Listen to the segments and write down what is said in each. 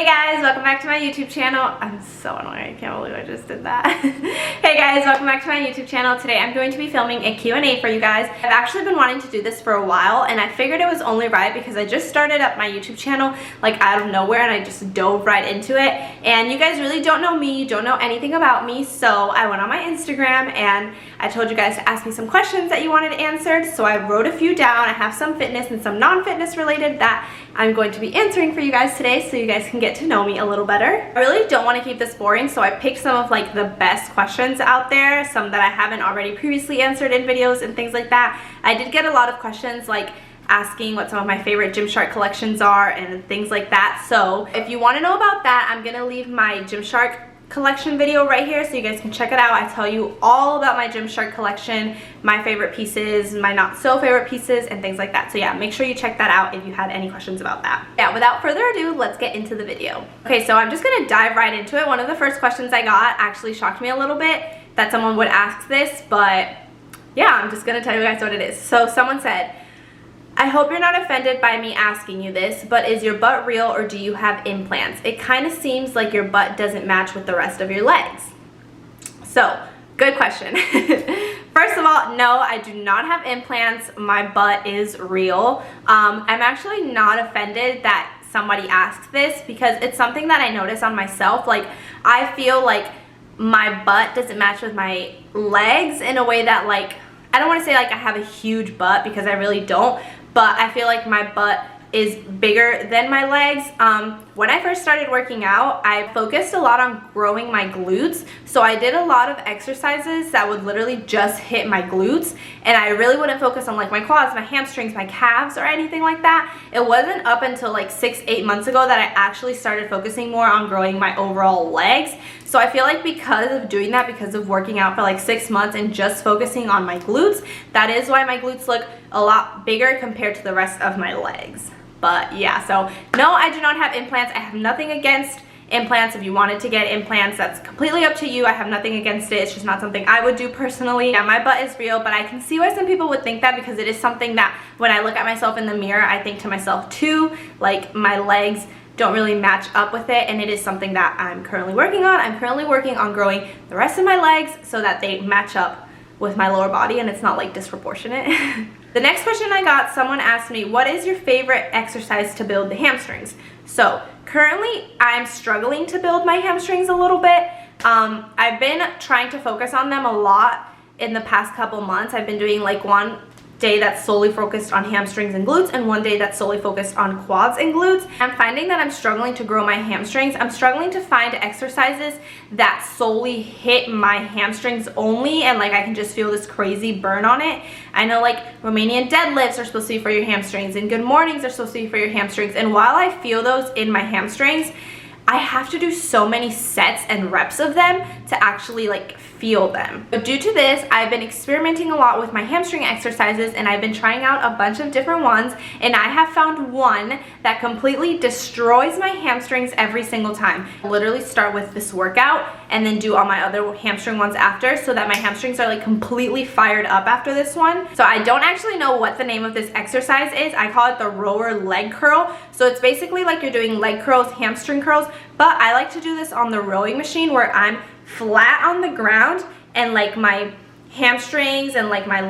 Hey guys, welcome back to my YouTube channel. I'm so annoying, I can't believe I just did that. Hey guys, welcome back to my YouTube channel. Today I'm going to be filming a Q&A for you guys. I've actually been wanting to do this for a while and I figured it was only right because I just started up my YouTube channel like out of nowhere and I just dove right into it. And you guys really don't know me, you don't know anything about me, so I went on my Instagram and I told you guys to ask me some questions that you wanted answered. So I wrote a few down. I have some fitness and some non-fitness related that I'm going to be answering for you guys today so you guys can get to know me a little better. I really don't want to keep this boring, so I picked some of like the best questions out there, some that I haven't already previously answered in videos and things like that. I did get a lot of questions like asking what some of my favorite Gymshark collections are and things like that. So if you want to know about that, I'm gonna leave my Gymshark collection video right here so you guys can check it out. I tell you all about my Gymshark collection, my favorite pieces, my not so favorite pieces, and things like that. So yeah, make sure you check that out if you had any questions about that. Yeah, without further ado, let's get into the video. Okay, so I'm just gonna dive right into it. One of the first questions I got actually shocked me a little bit that someone would ask this, but yeah, I'm just gonna tell you guys what it is. So someone said, I hope you're not offended by me asking you this, but is your butt real or do you have implants? It kind of seems like your butt doesn't match with the rest of your legs. So, good question. First of all, no, I do not have implants. My butt is real. I'm actually not offended that somebody asked this because it's something that I notice on myself. Like, I feel like my butt doesn't match with my legs in a way that, like, I don't want to say like I have a huge butt because I really don't, but I feel like my butt is bigger than my legs. When I first started working out, I focused a lot on growing my glutes. So I did a lot of exercises that would literally just hit my glutes, and I really wouldn't focus on like my quads, my hamstrings, my calves, or anything like that. It wasn't up until like 6-8 months ago that I actually started focusing more on growing my overall legs. So I feel like because of doing that, because of working out for like 6 months and just focusing on my glutes, that is why my glutes look a lot bigger compared to the rest of my legs. But yeah, so no, I do not have implants. I have nothing against implants. If you wanted to get implants, that's completely up to you. I have nothing against it. It's just not something I would do personally. Yeah, my butt is real, but I can see why some people would think that because it is something that when I look at myself in the mirror, I think to myself too, like my legs don't really match up with it, and it is something that I'm currently working on. I'm currently working on growing the rest of my legs so that they match up with my lower body and it's not like disproportionate. The next question I got, someone asked me, what is your favorite exercise to build the hamstrings? So currently I'm struggling to build my hamstrings a little bit. I've been trying to focus on them a lot in the past couple months. I've been doing like one day that's solely focused on hamstrings and glutes and one day that's solely focused on quads and glutes. I'm finding that I'm struggling to grow my hamstrings. I'm struggling to find exercises that solely hit my hamstrings only and like I can just feel this crazy burn on it. I know like Romanian deadlifts are supposed to be for your hamstrings and good mornings are supposed to be for your hamstrings, and while I feel those in my hamstrings, I have to do so many sets and reps of them to actually like feel them. But due to this, I've been experimenting a lot with my hamstring exercises and I've been trying out a bunch of different ones, and I have found one that completely destroys my hamstrings every single time. I literally start with this workout and then do all my other hamstring ones after so that my hamstrings are like completely fired up after this one. So I don't actually know what the name of this exercise is. I call it the rower leg curl. So it's basically like you're doing leg curls, hamstring curls, but I like to do this on the rowing machine where I'm flat on the ground and like my hamstrings and like my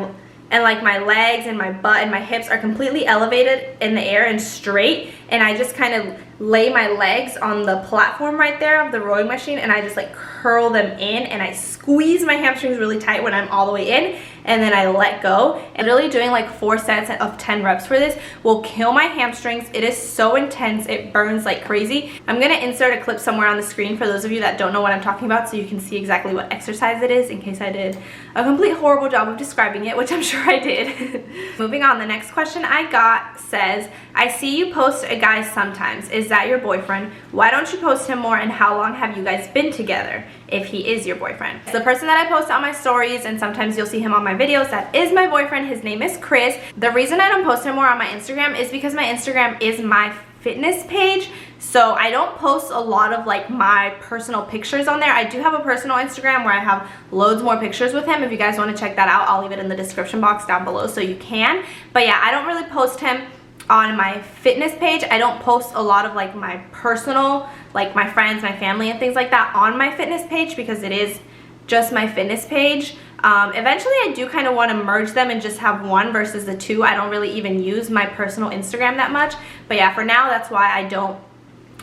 legs and my butt and my hips are completely elevated in the air and straight, and I just kind of lay my legs on the platform right there of the rowing machine and I just like curl them in and I squeeze my hamstrings really tight when I'm all the way in, and then I let go. And really doing like 4 sets of 10 reps for this will kill my hamstrings. It is so intense, it burns like crazy. I'm gonna insert a clip somewhere on the screen for those of you that don't know what I'm talking about so you can see exactly what exercise it is in case I did a complete horrible job of describing it, which I'm sure I did. Moving on, the next question I got says, I see you post a guy sometimes. Is that your boyfriend? Why don't you post him more, and how long have you guys been together if he is your boyfriend? The person that I post on my stories and sometimes you'll see him on my videos, that is my boyfriend. His name is Chris. The reason I don't post him more on my Instagram is because my Instagram is my fitness page, so I don't post a lot of like my personal pictures on there. I do have a personal Instagram where I have loads more pictures with him. If you guys want to check that out, I'll leave it in the description box down below so you can. But yeah, I don't really post him on my fitness page. I don't post a lot of like my personal, like my friends, my family and things like that on my fitness page because it is just my fitness page. Eventually I do kind of want to merge them and just have one versus the two. I don't really even use my personal Instagram that much, but yeah, for now that's why I don't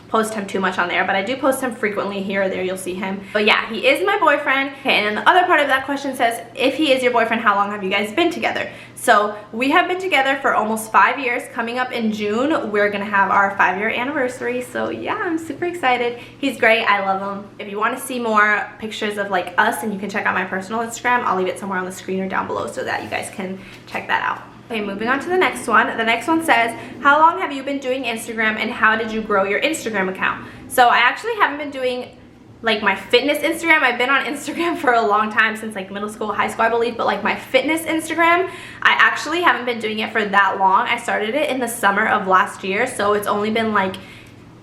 post him too much on there, but I do post him frequently. Here or there you'll see him. But yeah, he is my boyfriend. Okay, and then the other part of that question says, if he is your boyfriend, how long have you guys been together? So we have been together for almost 5 years. Coming up in June, we're gonna have our 5-year anniversary. So yeah, I'm super excited. He's great, I love him. If you want to see more pictures of like us, and you can check out my personal Instagram, I'll leave it somewhere on the screen or down below so that you guys can check that out. Okay, moving on to the next one. The next one says, how long have you been doing Instagram and how did you grow your Instagram account? So I actually haven't been doing like my fitness Instagram. I've been on Instagram for a long time, since like middle school, high school, I believe, but like my fitness Instagram, I actually haven't been doing it for that long. I started it in the summer of last year, so it's only been like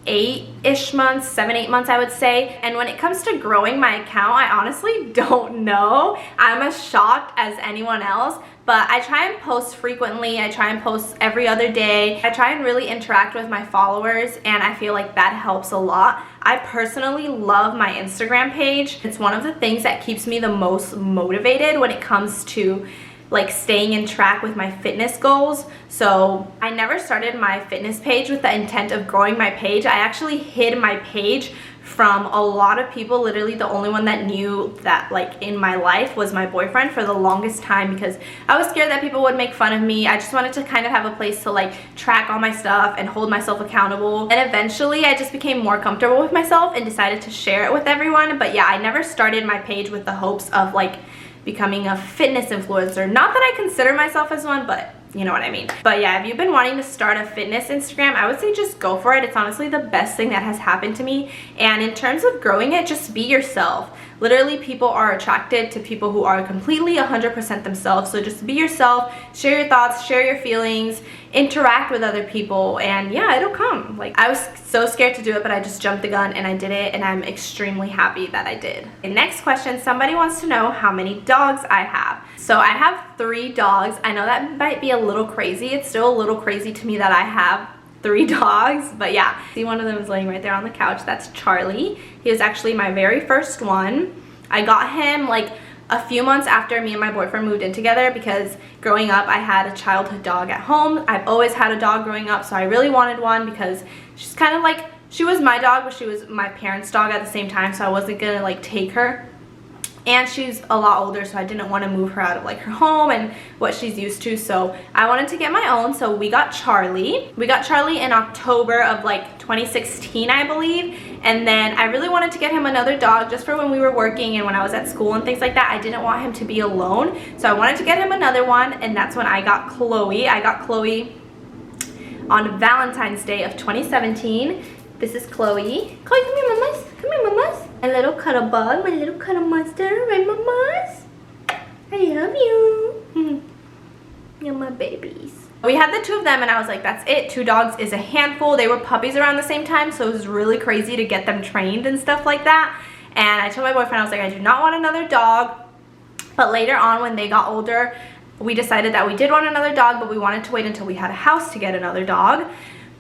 8-ish months, 7-8 months I would say. And when it comes to growing my account, I honestly don't know. I'm as shocked as anyone else, but I try and post frequently. I try and post every other day. I try and really interact with my followers, and I feel like that helps a lot. I personally love my Instagram page. It's one of the things that keeps me the most motivated when it comes to like staying in track with my fitness goals. So I never started my fitness page with the intent of growing my page. I actually hid my page from a lot of people. Literally the only one that knew that like in my life was my boyfriend for the longest time, because I was scared that people would make fun of me. I just wanted to kind of have a place to like track all my stuff and hold myself accountable. And eventually I just became more comfortable with myself and decided to share it with everyone. But yeah, I never started my page with the hopes of like becoming a fitness influencer. Not that I consider myself as one, but you know what I mean. But yeah, if you've been wanting to start a fitness Instagram, I would say just go for it. It's honestly the best thing that has happened to me. And in terms of growing it, just be yourself. Literally, people are attracted to people who are completely 100% themselves. So just be yourself, share your thoughts, share your feelings, interact with other people, and yeah, it'll come. Like, I was so scared to do it, but I just jumped the gun and I did it, and I'm extremely happy that I did. The next question, somebody wants to know how many dogs I have. So I have 3 dogs. I know that might be a little crazy. It's still a little crazy to me that I have 3 dogs, but yeah. See, one of them is laying right there on the couch. That's Charlie. He was actually my very first one. I got him like a few months after me and my boyfriend moved in together, because growing up I had a childhood dog at home. I've always had a dog growing up, so I really wanted one because she's kind of like, she was my dog, but she was my parents' dog at the same time, so I wasn't gonna like take her. And she's a lot older, so I didn't want to move her out of like her home and what she's used to, so I wanted to get my own. So we got Charlie. We got Charlie in October of like 2016, I believe. And then I really wanted to get him another dog just for when we were working and when I was at school and things like that. I didn't want him to be alone, so I wanted to get him another one, and that's when I got Chloe. I got Chloe on Valentine's Day of 2017. This is Chloe. Chloe, come here, mamas. Come here, mamas. A little cuddle bug, my little cuddle monster, right, mamas? I love you. You're my babies. We had the 2 of them, and I was like, that's it. 2 dogs is a handful. They were puppies around the same time, so it was really crazy to get them trained and stuff like that. And I told my boyfriend, I was like, I do not want another dog. But later on, when they got older, we decided that we did want another dog, but we wanted to wait until we had a house to get another dog,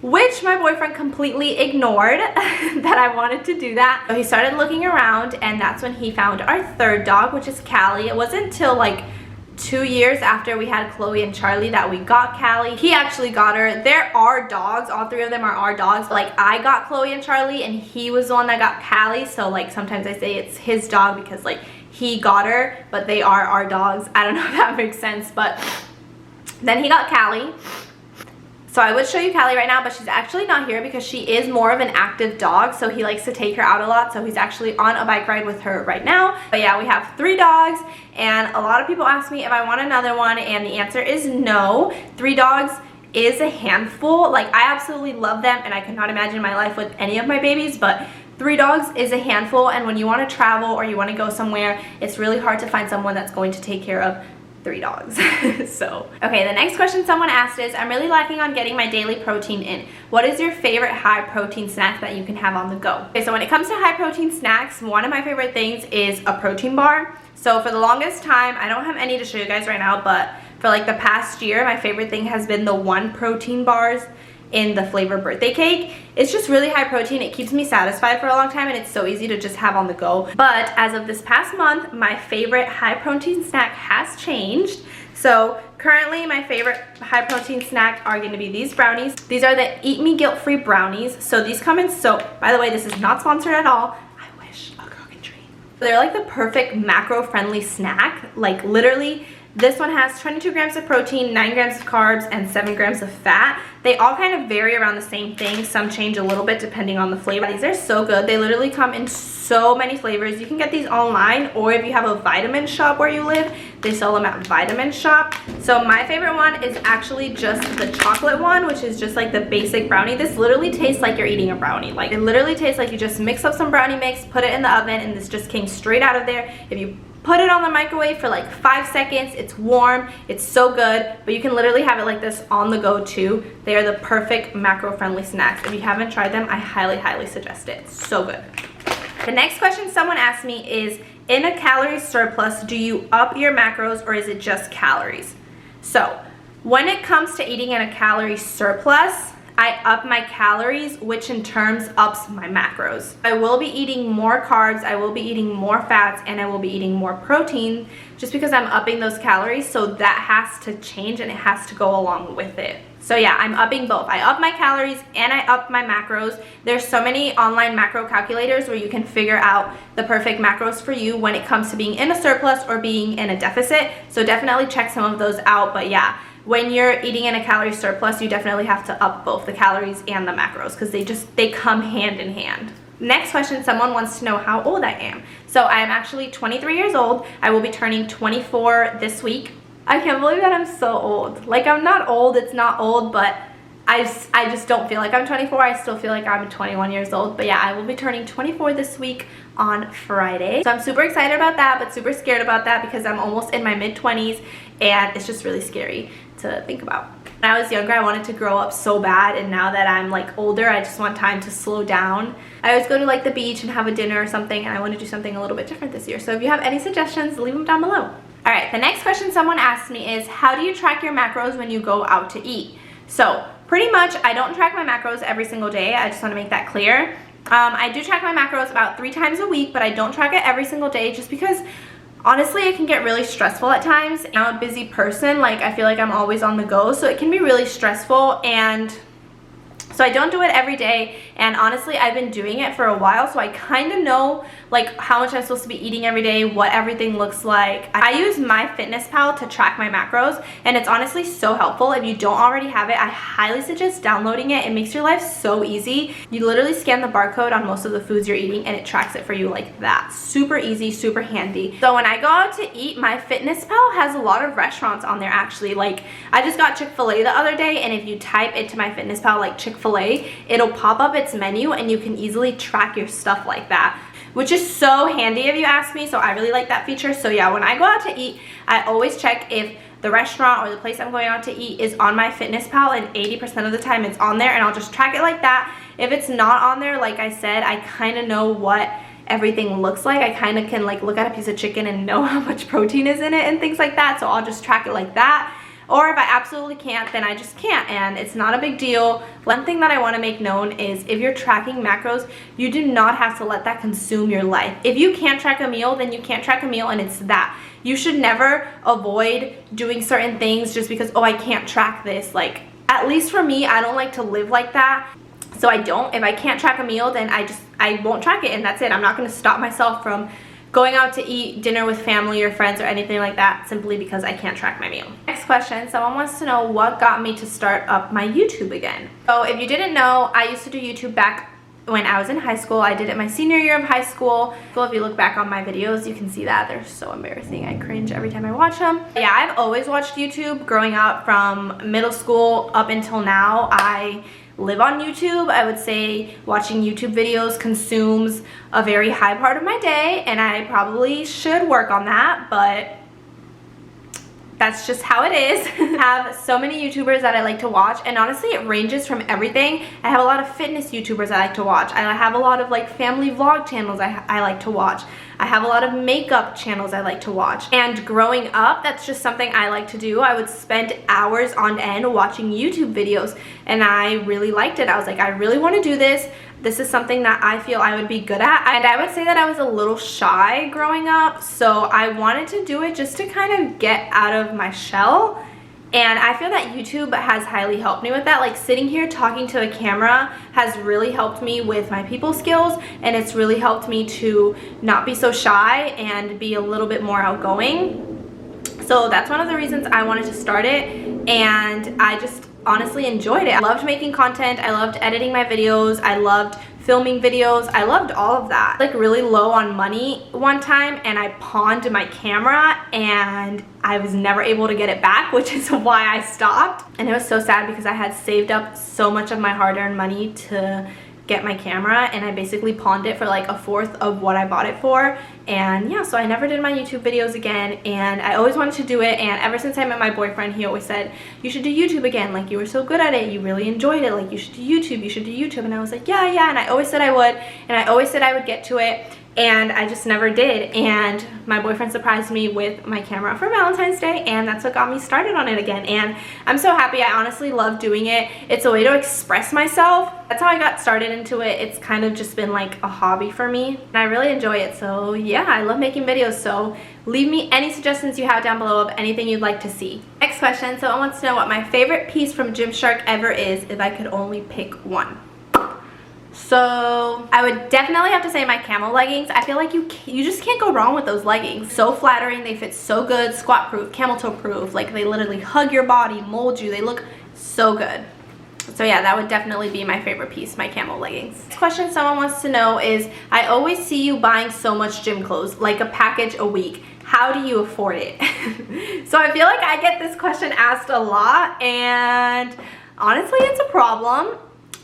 which my boyfriend completely ignored that I wanted to do that. So he started looking around, and that's when he found our 3rd dog, which is Callie. It wasn't until like 2 years after we had Chloe and Charlie that we got Callie. He actually got her. There are dogs, all 3 of them are our dogs. Like, I got Chloe and Charlie, and he was the one that got Callie, so like sometimes I say it's his dog because like he got her, but they are our dogs. I don't know if that makes sense, but then he got Callie. So I would show you Callie right now, but she's actually not here because she is more of an active dog, so he likes to take her out a lot, so he's actually on a bike ride with her right now. But yeah, we have 3 dogs, and a lot of people ask me if I want another one, and the answer is no. 3 dogs is a handful. Like, I absolutely love them, and I could not imagine my life with any of my babies, but 3 dogs is a handful, and when you want to travel or you want to go somewhere, it's really hard to find someone that's going to take care of 3 dogs. So, okay, the next question someone asked is, I'm really lacking on getting my daily protein in. What is your favorite high protein snack that you can have on the go? Okay, so when it comes to high protein snacks, one of my favorite things is a protein bar. So for the longest time, I don't have any to show you guys right now, but for for like the past year, my favorite thing has been the 1 protein bars in the flavor birthday cake. It's just really high protein. It keeps me satisfied for a long time and it's so easy to just have on the go. But as of this past month, my favorite high protein snack has changed. So currently my favorite high protein snack are going to be these brownies. These are the Eat Me Guilt Free brownies. So these come in by the way, this is not sponsored at all. I wish, a girl can dream. They're like the perfect macro friendly snack. Like literally, this one has 22 grams of protein, 9 grams of carbs, and 7 grams of fat. They all kind of vary around the same thing. Some change a little bit depending on the flavor. These are so good. They literally come in so many flavors. You can get these online, or if you have a vitamin shop where you live, they sell them at Vitamin Shop. So my favorite one is actually just the chocolate one, which is just like the basic brownie. This literally tastes like you're eating a brownie. Like it literally tastes like you just mix up some brownie mix, put it in the oven, and this just came straight out of there. If you put it on the microwave for like 5 seconds, it's warm, it's so good, but you can literally have it like this on the go too. They are the perfect macro friendly snacks. If you haven't tried them, I highly suggest it. It's so good. The next question someone asked me is, in a calorie surplus, do you up your macros or is it just calories? So when it comes to eating in a calorie surplus, I up my calories, which in turn ups my macros. I will be eating more carbs, I will be eating more fats, and I will be eating more protein just because I'm upping those calories. So that has to change and it has to go along with it. So yeah, I'm upping both. I up my calories and I up my macros. There's so many online macro calculators where you can figure out the perfect macros for you when it comes to being in a surplus or being in a deficit. So definitely check some of those out. But yeah, when you're eating in a calorie surplus, you definitely have to up both the calories and the macros because they come hand in hand. Next question, someone wants to know how old I am. So I am actually 23 years old. I will be turning 24 this week. I can't believe that I'm so old. Like, I'm not old, it's not old, but I just don't feel like I'm 24. I still feel like I'm 21 years old. But yeah, I will be turning 24 this week on Friday. So I'm super excited about that, but super scared about that because I'm almost in my mid-20s and it's just really scary to think about. When I was younger, I wanted to grow up so bad, and now that I'm like older, I just want time to slow down. I always go to like the beach and have a dinner or something, and I want to do something a little bit different this year. So if you have any suggestions, leave them down below. All right, the next question someone asked me is, how do you track your macros when you go out to eat? So pretty much, I don't track my macros every single day. I just want to make that clear. I do track my macros about 3 times a week, but I don't track it every single day just because honestly, it can get really stressful at times. I'm a busy person, like I feel like I'm always on the go, so it can be really stressful, and so I don't do it every day. And honestly, I've been doing it for a while, so I kind of know like how much I'm supposed to be eating every day, what everything looks like. I use MyFitnessPal to track my macros, and it's honestly so helpful. If you don't already have it, I highly suggest downloading it. It makes your life so easy. You literally scan the barcode on most of the foods you're eating and it tracks it for you like that. Super easy, super handy. So when I go out to eat, MyFitnessPal has a lot of restaurants on there actually. Like I just got Chick-fil-A the other day, and if you type into MyFitnessPal like Chick-fil-A, it'll pop up its menu and you can easily track your stuff like that, which is so handy if you ask me. So I really like that feature. So yeah, when I go out to eat, I always check if the restaurant or the place I'm going out to eat is on MyFitnessPal, and 80% of the time it's on there, and I'll just track it like that. If it's not on there, like I said, I kind of know what everything looks like. I kind of can like look at a piece of chicken and know how much protein is in it and things like that. So I'll just track it like that. Or if I absolutely can't, then I just can't, and it's not a big deal. One thing that I want to make known is if you're tracking macros, you do not have to let that consume your life. If you can't track a meal, then you can't track a meal, and it's that. You should never avoid doing certain things just because, oh, I can't track this. Like, at least for me, I don't like to live like that. So I don't. If I can't track a meal, then I won't track it, and that's it. I'm not going to stop myself from going out to eat dinner with family or friends or anything like that simply because I can't track my meal. Next question, someone wants to know what got me to start up my YouTube again. So if you didn't know, I used to do YouTube back when I was in high school. I did it my senior year of high school. If you look back on my videos, you can see that they're so embarrassing. I cringe every time I watch them. Yeah, I've always watched YouTube growing up from middle school up until now. I live on YouTube. I would say watching YouTube videos consumes a very high part of my day, and I probably should work on that, but that's just how it is. I have so many YouTubers that I like to watch, and honestly it ranges from everything. I have a lot of fitness YouTubers I like to watch. I have a lot of like family vlog channels I like to watch. I have a lot of makeup channels I like to watch. And growing up, that's just something I like to do. I would spend hours on end watching YouTube videos, and I really liked it. I was like, I really want to do this. This is something that I feel I would be good at. And I would say that I was a little shy growing up, so I wanted to do it just to kind of get out of my shell. And I feel that YouTube has highly helped me with that. Like sitting here talking to a camera has really helped me with my people skills, and it's really helped me to not be so shy and be a little bit more outgoing. So that's one of the reasons I wanted to start it, and I just honestly enjoyed it. I loved making content, I loved editing my videos, I loved filming videos, I loved all of that. Like really low on money one time, and I pawned my camera and I was never able to get it back, which is why I stopped. And it was so sad because I had saved up so much of my hard-earned money to get my camera, and I basically pawned it for like a fourth of what I bought it for. And yeah, so I never did my YouTube videos again, and I always wanted to do it. And ever since I met my boyfriend, he always said, you should do YouTube again, like you were so good at it, you really enjoyed it, like you should do YouTube, you should do YouTube. And I was like, yeah, and I always said I would, and I always said I would get to it, and I just never did. And my boyfriend surprised me with my camera for Valentine's Day, and that's what got me started on it again. And I'm so happy. I honestly love doing it. It's a way to express myself. That's how I got started into it. It's kind of just been like a hobby for me, and I really enjoy it. So yeah, I love making videos. So leave me any suggestions you have down below of anything you'd like to see. Next question, someone wants to know what my favorite piece from Gymshark ever is if I could only pick one. So I would definitely have to say my camel leggings. I feel like you just can't go wrong with those leggings. So flattering, they fit so good, squat proof, camel toe proof, like they literally hug your body, mold you, they look so good. So yeah, that would definitely be my favorite piece, my camel leggings. Next question someone wants to know is, I always see you buying so much gym clothes, like a package a week. How do you afford it? So I feel like I get this question asked a lot, and honestly it's a problem.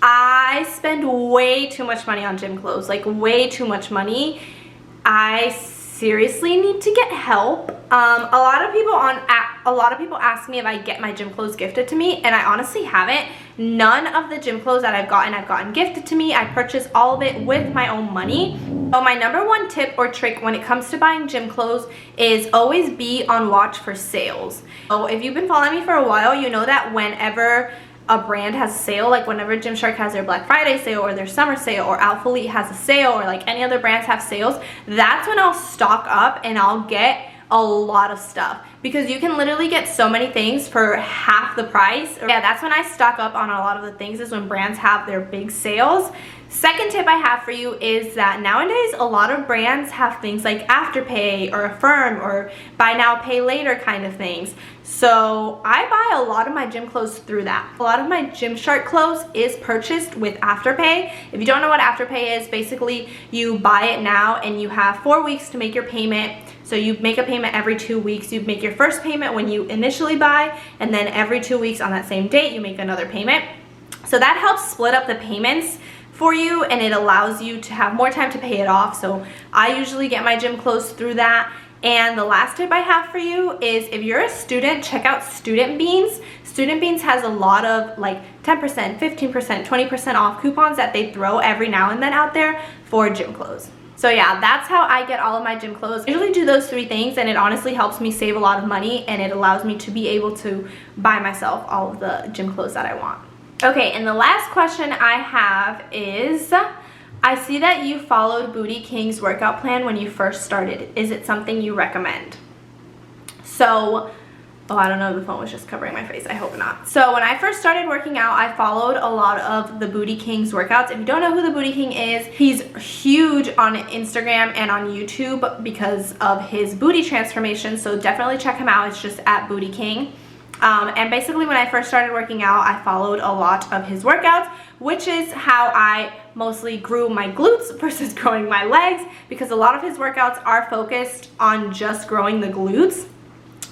I spend way too much money on gym clothes, like way too much money. I seriously need to get help. A lot of people ask me if I get my gym clothes gifted to me, and I honestly haven't. None of the gym clothes that I've gotten gifted to me. I purchase all of it with my own money. So my number one tip or trick when it comes to buying gym clothes is always be on watch for sales. So if you've been following me for a while, you know that whenever a brand has a sale, like whenever Gymshark has their Black Friday sale or their summer sale, or Alphalete has a sale, or like any other brands have sales, that's when I'll stock up and I'll get a lot of stuff, because you can literally get so many things for half the price. Yeah, that's when I stock up on a lot of the things, is when brands have their big sales. Second tip I have for you is that nowadays a lot of brands have things like Afterpay or Affirm or buy now pay later kind of things. So I buy a lot of my gym clothes through that. A lot of my Gymshark clothes is purchased with Afterpay. If you don't know what Afterpay is, basically you buy it now and you have 4 weeks to make your payment. So you make a payment every 2 weeks. You make your first payment when you initially buy, and then every 2 weeks on that same date you make another payment. So that helps split up the payments for you, and it allows you to have more time to pay it off. So I usually get my gym clothes through that. And the last tip I have for you is, if you're a student, check out Student Beans. Student Beans has a lot of like 10%, 15%, 20% off coupons that they throw every now and then out there for gym clothes. So yeah, that's how I get all of my gym clothes. I usually do those 3 things, and it honestly helps me save a lot of money, and it allows me to be able to buy myself all of the gym clothes that I want. Okay, and the last question I have is, I see that you followed Booty King's workout plan when you first started. Is it something you recommend? So, oh, I don't know, the phone was just covering my face. I hope not. So when I first started working out, I followed a lot of the Booty King's workouts. If you don't know who the Booty King is, he's huge on Instagram and on YouTube because of his booty transformation. So definitely check him out. It's just at Booty King. And basically when I first started working out, I followed a lot of his workouts, which is how I mostly grew my glutes versus growing my legs, because a lot of his workouts are focused on just growing the glutes.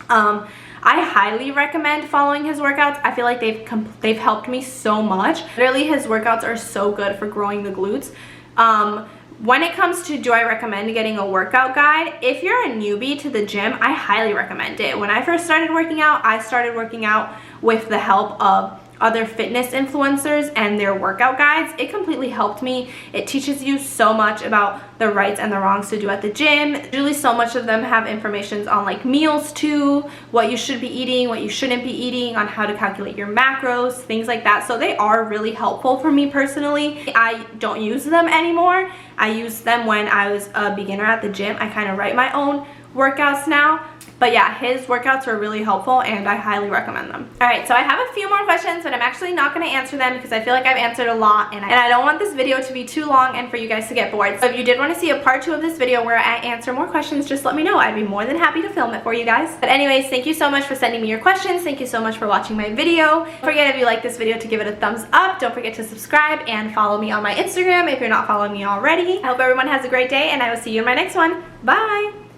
I highly recommend following his workouts. I feel like they've helped me so much. Literally, his workouts are so good for growing the glutes. When it comes to do I recommend getting a workout guide, if you're a newbie to the gym, I highly recommend it. When I first started working out, I started working out with the help of other fitness influencers and their workout guides. It completely helped me. It teaches you so much about the rights and the wrongs to do at the gym. Usually so much of them have information on like meals too, what you should be eating, what you shouldn't be eating, on how to calculate your macros, things like that. So they are really helpful for me personally. I don't use them anymore. I used them when I was a beginner at the gym. I kind of write my own workouts now. But yeah, his workouts were really helpful and I highly recommend them. Alright, so I have a few more questions, but I'm actually not going to answer them because I feel like I've answered a lot and I don't want this video to be too long and for you guys to get bored. So if you did want to see a part 2 of this video where I answer more questions, just let me know. I'd be more than happy to film it for you guys. But anyways, thank you so much for sending me your questions. Thank you so much for watching my video. Don't forget, if you like this video, to give it a thumbs up. Don't forget to subscribe and follow me on my Instagram if you're not following me already. I hope everyone has a great day and I will see you in my next one. Bye!